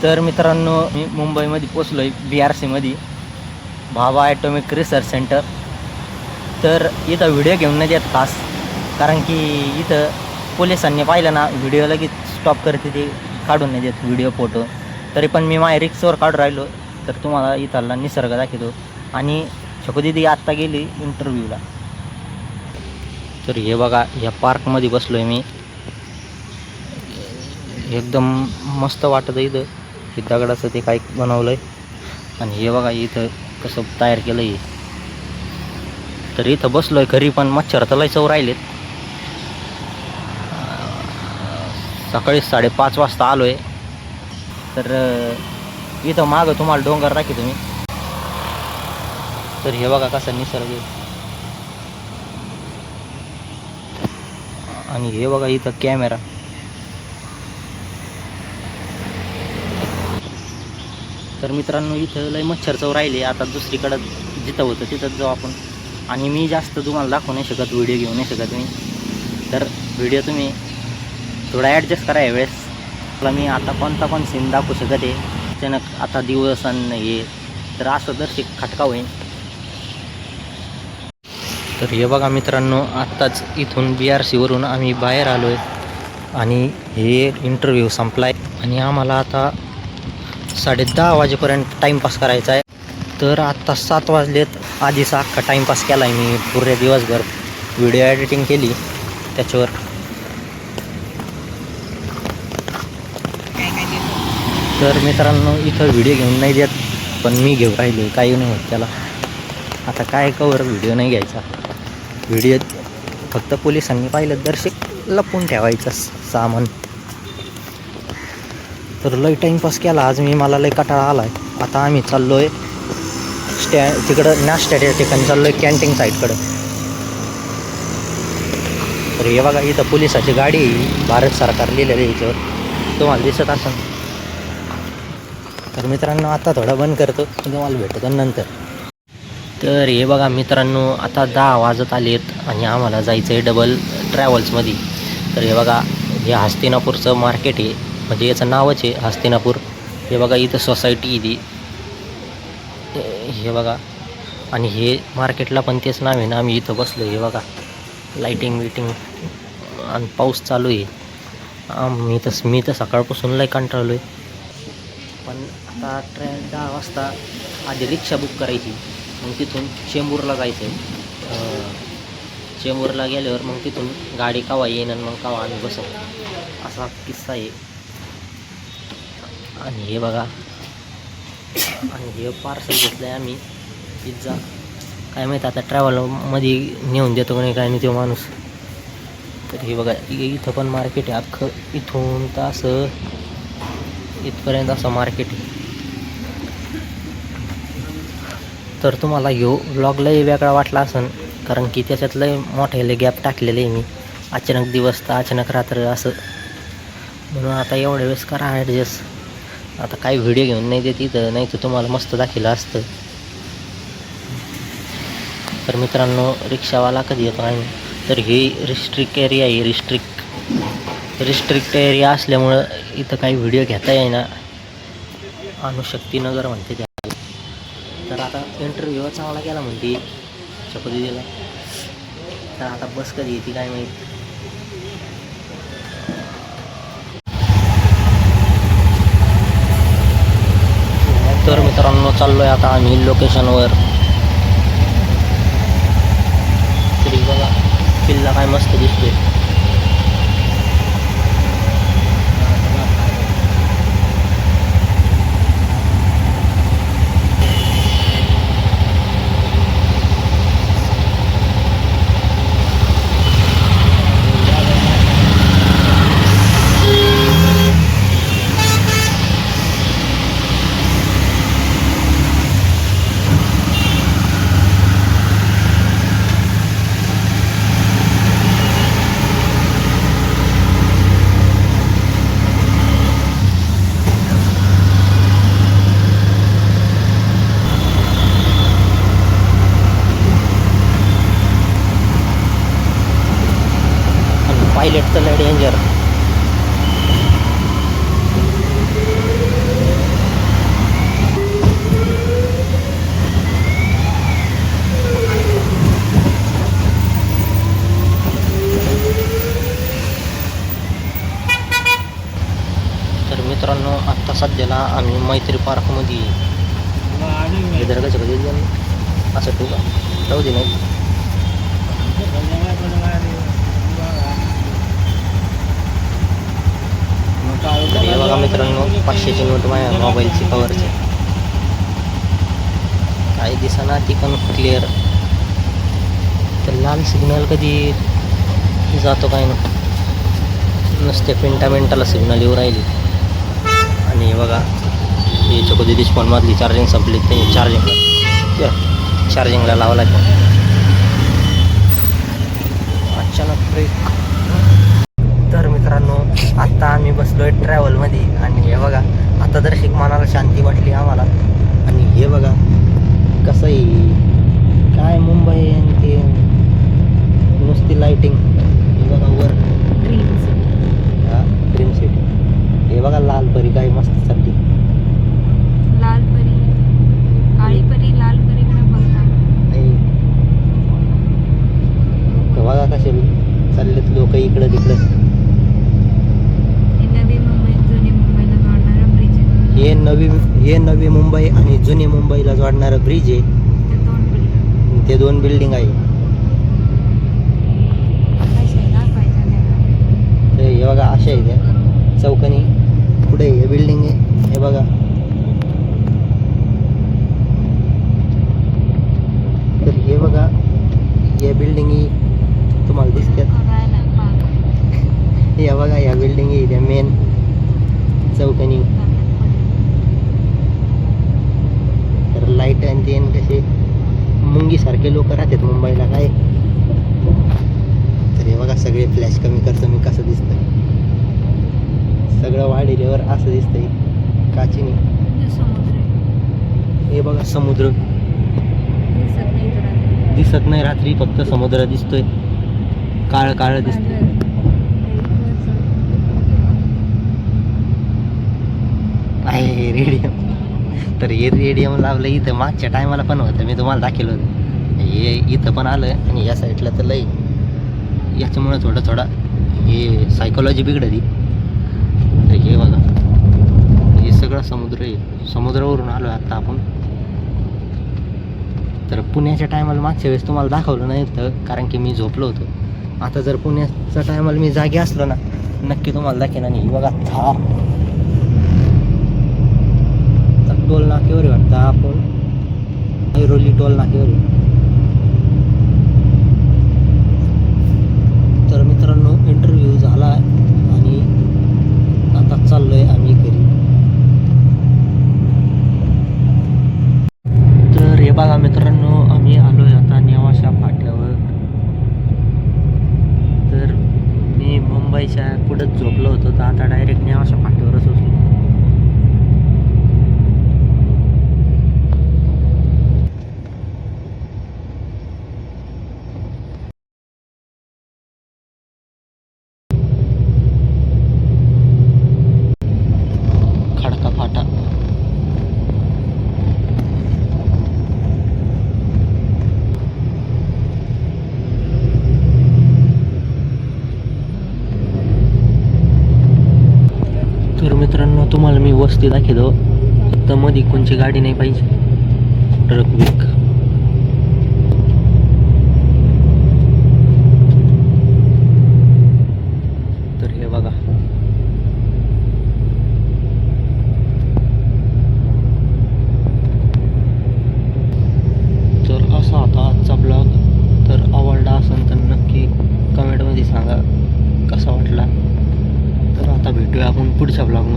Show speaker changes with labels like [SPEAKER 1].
[SPEAKER 1] तर मित्रांनो, मी मुंबईमध्ये पोचलो आहे BRCमध्ये, भाभा ॲटॉमिक रिसर्च सेंटर. तर इथं व्हिडिओ घेऊन नाही देत खास, कारण की इथं पोलिसांनी पाहिलं ना व्हिडिओ लगेच स्टॉप करते, ते काढून नाही देत व्हिडिओ फोटो. तरी पण मी माझ्या रिक्सवर काढून राहिलो, तर तुम्हाला इथला निसर्ग दाखवतो. आणि छकुदीदी आत्ता गेली इंटरव्ह्यूला. तर हे बघा, या पार्कमध्ये बसलो आहे मी. एकदम मस्त वाटतं इथं. हे दगडाचं ते काय बनवलं आहे, आणि हे बघा इथं कसं तयार केलं आहे. तर इथं बसलो आहे घरी, पण मच्छर तर लय चव राहिलेत. सकाळी 5:30 वाजता आलो आहे. तर इथं मागं तुम्हाला डोंगर दाखवतो मी. तर हे बघा कसं निसर्ग आहे. आणि हे बघा इथं कॅमेरा. तर मित्रांनो, इथं लय मच्छर चव राहिले. आता दुसरीकडं जिथं होतं तिथंच जाऊ आपण. आणि मी जास्त तुम्हाला दाखवू नाही शकत, व्हिडिओ घेऊ नाही शकत मी. तर व्हिडिओ तुम्ही थोडा ॲडजस्ट करा यावेळेस. मला मी आता कोणता पण सीन दाखवू शकत आहे. अचानक आता दिवस आणि हे, तर असं दर्शक खटका होईल. तर हे बघा मित्रांनो, आत्ताच इथून BRCवरून आम्ही बाहेर आलो आहे, आणि हे इंटरव्ह्यू संपला आहे. आणि आम्हाला आता 10:30 वाजेपर्यंत टाईमपास करायचा आहे. तर आत्ता 7 वाजलेत. आधीचा अख्खा टाईमपास केला आहे मी पुरे दिवसभर. व्हिडिओ एडिटिंग केली त्याच्यावर. तर मित्रांनो, इथं व्हिडिओ घेऊन नाही देत, पण मी घेऊ राहिले, काही नाही होत त्याला. आता काय कवर व्हिडिओ नाही घ्यायचा. व्हिडिओ फक्त पोलिसांनी पाहिलं दर्शक लपवून ठेवायचं सामान. तर लय टाईमपास केला आज मी, मला लय कंटाळा आला आहे. आता आम्ही चाललो आहे तिकडं नाश्त्याच्या ठिकाणी चाललो आहे, कॅन्टीन साईडकडं. तर हे बघा इथं पोलिसाची गाडी, भारत सरकार लिहिलेलं आहे याच्यावर, तुम्हाला दिसत असेल. तर मित्रांनो, आता थोडा बंद करतो, तुम्हाला भेटतो नंतर. तर हे बघा मित्रांनो, आता 10 वाजत आले आहेत, आणि आम्हाला जायचं आहे डबल ट्रॅव्हल्समध्ये. तर हे बघा, हे हस्तिनापूरचं मार्केट आहे, म्हणजे याचं नावच आहे हस्तिनापूर. हे बघा इथं सोसायटी ती, हे बघा. आणि हे मार्केटला पण तेच नाव आहे ना. आम्ही इथं बसलो, हे बघा लाईटिंग विटिंग, आणि पाऊस चालू आहे. मी तर सकाळपासून लय कंटाळलो आहे. पण आता ट्रेन 10 वाजता, आधी रिक्षा बुक करायची, मग तिथून चेंबूरला जायचं आहे. चेंबूरला गेल्यावर मग तिथून गाडी केव्हा येईन आणि मग केव्हा आम्ही बसू, असा किस्सा आहे. आणि हे बघा, आणि हे पार्सल घेतलं आहे आम्ही, पिझ्झा. काय माहीत आता ट्रॅव्हलमध्ये नेऊन देतो का नाही, काय नाही तो माणूस. तर हे बघा इथं पण मार्केट आहे अख्खं, इथून तर असं इथपर्यंत असं मार्केट आहे. तर तुम्हाला ह्यो व्लॉग लय वेगळा वाटला असेल, कारण की त्याच्यात लय मोठे गॅप टाकलेले आहे मी. अचानक दिवस तर अचानक रात्र असं, म्हणून आता एवढ्या वेळेस करा ॲडजस्ट. आता काही व्हिडिओ घेऊन नाही देत इथं, नाही तर तुम्हाला मस्त दाखवलं असतं. तर मित्रांनो, रिक्षावाला कधी येतो आम्ही. तर ही रिस्ट्रिक्ट एरिया आहे, रिस्ट्रिक्ट एरिया असल्यामुळं इथं काही व्हिडिओ घेता येईना. अणुशक्तीनगर म्हणते त्या. तर आता इंटरव्ह्यू चांगला केला म्हणते छकुदीला. तर आता बस कधी येते काय माहीत. तर मित्रांनो, चाललो आहे आता आम्ही लोकेशनवर. तरी बघा किल्ला काय मस्त दिसतोय. पायलट तर लय डेंजर. मित्रांनो आत्ता सध्याला आम्ही मैत्री पार्कमध्ये हे दर्गाच्या कधी असं ठेवू का राहू दे नाही. तर हे बघा मित्रांनो 500ची नोट माझ्या मोबाईलची कवरची काही दिसना ती पण क्लिअर. तर लाल सिग्नल कधी जातो काय ना नुसते मिनटाला सिग्नल येऊ राहिली. आणि हे बघा हे चकोदीदीच फोनमधली चार्जिंग संपली ते चार्जिंगला लावला अचानक ब्रेक. तर मित्रांनो आत्ता आम्ही बसलो आहे ट्रॅव्हलमध्ये आणि हे बघा आता तर शिक मनाला शांती वाटली आम्हाला. आणि हे बघा कसं आहे काय मुंबई आणि ते नुसती लाईटिंग. हे बघा वर ड्रीम सिटी. हे बघा लाल परी काय मस्त चालली.
[SPEAKER 2] लाल परी काळी परी लाल परीकडे बघता
[SPEAKER 1] बघा कसे चाललेत लोक इकडं तिकडं.
[SPEAKER 2] नवी मुंबई जुनी मुंबईला जोडणारा ब्रिज आहे.
[SPEAKER 1] हे नवी मुंबई आणि जुनी मुंबईला जोडणारं ब्रिज आहे. ते दोन बिल्डिंग आहे. तर हे बघा अशा आहे त्या चौकनी पुढे हे बिल्डिंग आहे. हे बघा तर हे बघा या बिल्डिंग तुम्हाला दिसतात. हे बघा या बिल्डिंग आहे त्या मेन चौकनी. तर लाईट आणि ते कसे मुंगीसारखे लोक राहतात मुंबईला काय. तर हे बघा सगळे फ्लॅश कमी करतो मी कसं दिसतंय. सगळं वाढलेल्यावर असं दिसतंय काचीने. हे बघा समुद्र दिसत नाही रात्री फक्त समुद्र दिसतोय. काळ काळ दिसतोय. आहे रेडियम. तर हे रेडियम लावलं इथं मागच्या टायमाला पण होतं मी तुम्हाला दाखवलं होतं. हे इथं पण आलं आणि या साईडला तर लई याच्यामुळे थोडं हे सायकोलॉजी बिघडली. तर हे बघा हे सगळं समुद्र आहे. समुद्रावरून आलो आहे आत्ता आपण. तर पुण्याच्या टायमाला मागच्या वेळेस तुम्हाला दाखवलं नाही तर कारण की मी झोपलो होतो. आता जर पुण्याच्या टायमाला मी जागी असलो ना नक्की तुम्हाला दाखवेन. आणि बघा थार तर टोल नाक्यावर वाटतं आपण ऐरोली टोल नाक्यावर. तर मित्रांनो इंटरव्ह्यू झाला आणि आता चाललोय आम्ही घरी. तर हे बघा मित्रांनो आम्ही आलोय आता नेवाशा फाट्यावर. तर मी मुंबईच्या पुढंच झोपलो होतो तर आता डायरेक्ट नेवाशा फाट्यावरच असलो. खडका फाटा. तर मित्रांनो तुम्हाला मी वस्ती दाखवतो फक्त मध्ये कोणची गाडी नाही पाहिजे. ट्रक बिक. तर हे बघा तर असा होता आजचा ब्लॉग. तर आवडला असेल तर नक्की कमेंटमध्ये सांगा कसा वाटला. तर आता भेटूया आपण पुढच्या ब्लॉग.